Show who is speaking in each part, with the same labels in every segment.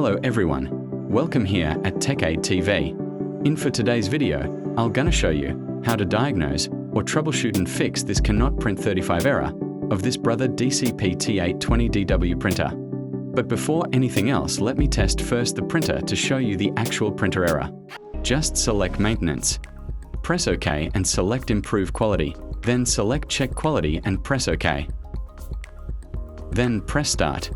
Speaker 1: Hello everyone, welcome here at Tech8 TV. In for today's video, I'm gonna show you how to diagnose or troubleshoot and fix this cannot print 35 error of this Brother DCP-T820DW printer. But before anything else, let me test first the printer to show you the actual printer error. Just select Maintenance, press OK and select Improve Quality, then select Check Quality and press OK. Then press Start.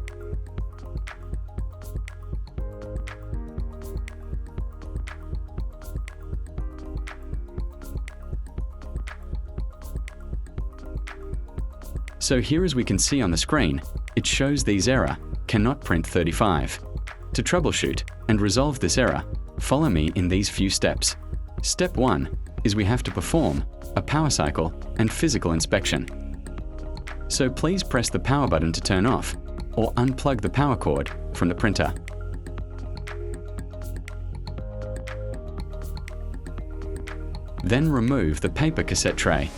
Speaker 1: So here, as we can see on the screen, it shows these error, cannot print 35. To troubleshoot and resolve this error, follow me in these few steps. Step 1 is we have to perform a power cycle and physical inspection. So please press the power button to turn off or unplug the power cord from the printer. Then remove the paper cassette tray.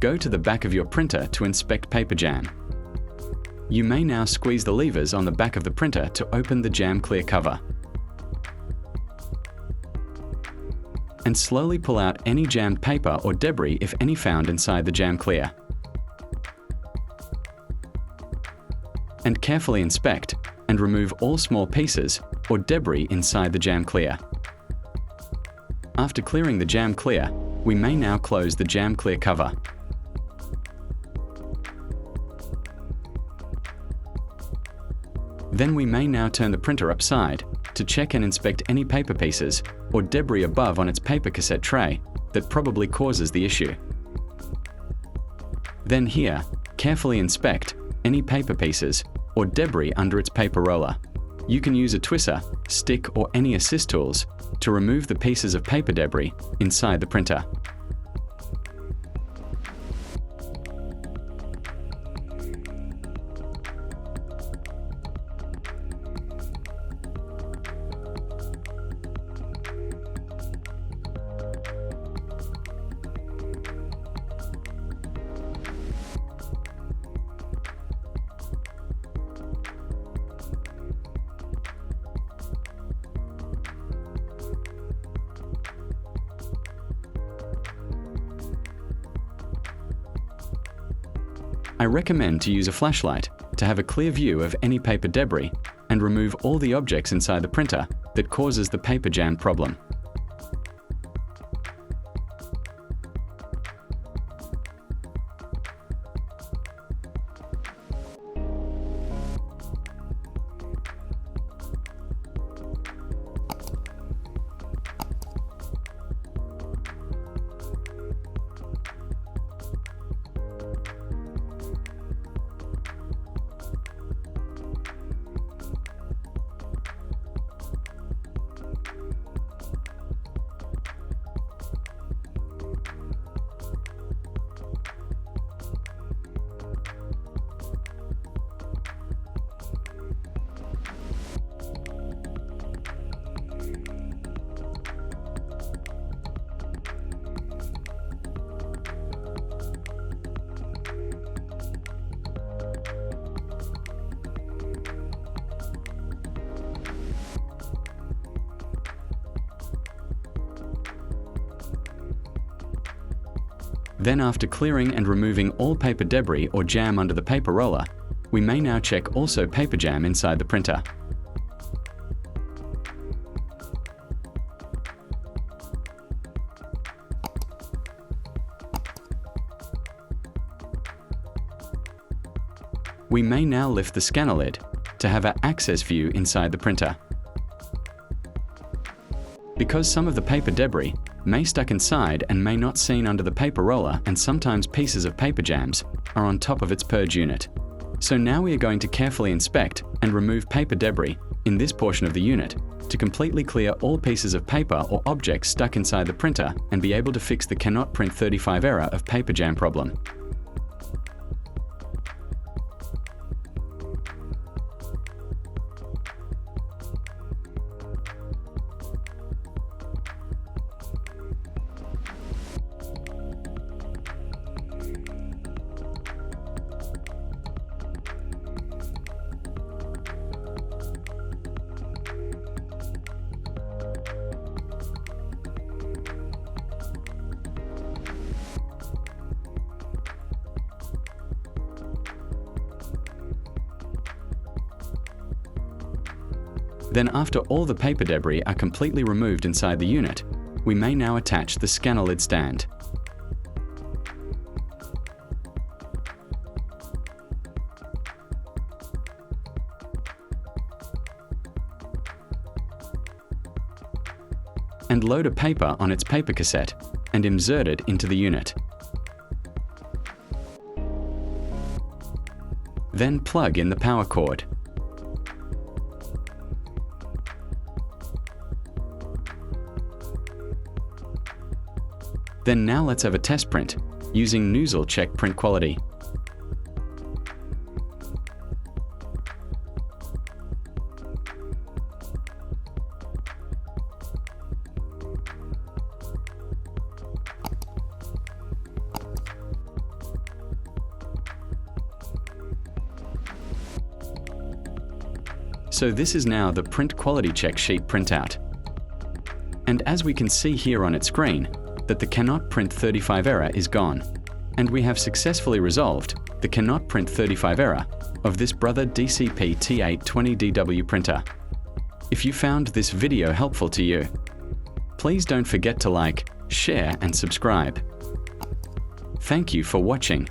Speaker 1: Go to the back of your printer to inspect paper jam. You may now squeeze the levers on the back of the printer to open the jam clear cover. And slowly pull out any jammed paper or debris, if any, found inside the jam clear. And carefully inspect and remove all small pieces or debris inside the jam clear. After clearing the jam clear, we may now close the jam clear cover. Then we may now turn the printer upside to check and inspect any paper pieces or debris above on its paper cassette tray that probably causes the issue. Then here, carefully inspect any paper pieces or debris under its paper roller. You can use a twister, stick or any assist tools to remove the pieces of paper debris inside the printer. I recommend to use a flashlight to have a clear view of any paper debris and remove all the objects inside the printer that causes the paper jam problem. Then, after clearing and removing all paper debris or jam under the paper roller, we may now check also paper jam inside the printer. We may now lift the scanner lid to have an access view inside the printer. Because some of the paper debris may stuck inside and may not seen under the paper roller, and sometimes pieces of paper jams are on top of its purge unit. So now we are going to carefully inspect and remove paper debris in this portion of the unit to completely clear all pieces of paper or objects stuck inside the printer and be able to fix the cannot print 35 error of paper jam problem. Then after all the paper debris are completely removed inside the unit, we may now attach the scanner lid stand. And load a paper on its paper cassette and insert it into the unit. Then plug in the power cord. Then now let's have a test print using nozzle check print quality. So this is now the print quality check sheet printout. And as we can see here on its screen, that the cannot print 35 error is gone. And we have successfully resolved the cannot print 35 error of this Brother DCP-T820DW printer. If you found this video helpful to you, please don't forget to like, share and subscribe. Thank you for watching.